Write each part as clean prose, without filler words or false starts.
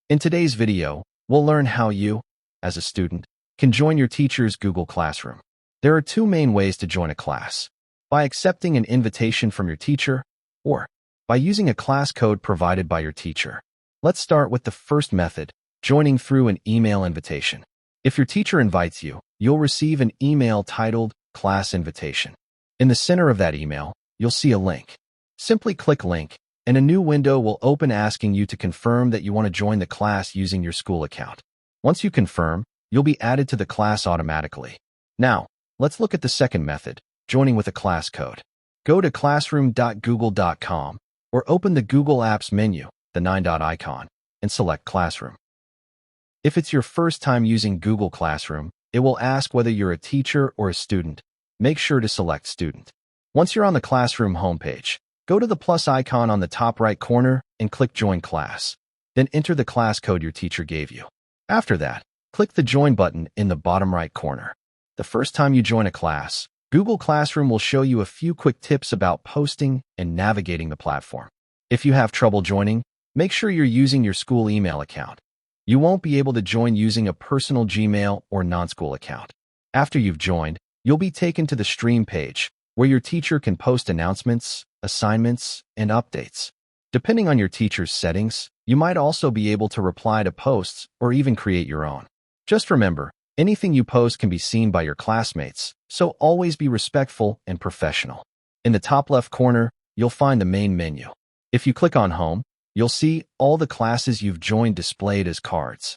In today's video, we'll learn how you, as a student, can join your teacher's Google Classroom. There are two main ways to join a class: by accepting an invitation from your teacher, or by using a class code provided by your teacher. Let's start with the first method, joining through an email invitation. If your teacher invites you, you'll receive an email titled Class Invitation. In the center of that email, you'll see a link. Simply click link, and a new window will open asking you to confirm that you want to join the class using your school account. Once you confirm, you'll be added to the class automatically. Now, let's look at the second method, joining with a class code. Go to classroom.google.com or open the Google Apps menu, the 9-dot icon, and select Classroom. If it's your first time using Google Classroom, it will ask whether you're a teacher or a student. Make sure to select Student. Once you're on the Classroom homepage, go to the plus icon on the top right corner and click Join Class. Then enter the class code your teacher gave you. After that, click the Join button in the bottom right corner. The first time you join a class, Google Classroom will show you a few quick tips about posting and navigating the platform. If you have trouble joining, make sure you're using your school email account. You won't be able to join using a personal Gmail or non-school account. After you've joined, you'll be taken to the Stream page, where your teacher can post announcements, assignments, and updates. Depending on your teacher's settings, you might also be able to reply to posts or even create your own. Just remember, anything you post can be seen by your classmates, so always be respectful and professional. In the top left corner, you'll find the main menu. If you click on Home, you'll see all the classes you've joined displayed as cards.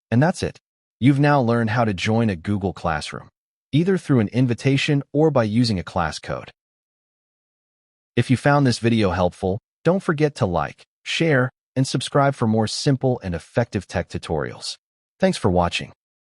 And that's it. You've now learned how to join a Google Classroom, either through an invitation or by using a class code. If you found this video helpful, don't forget to like, share, and subscribe for more simple and effective tech tutorials. Thanks for watching.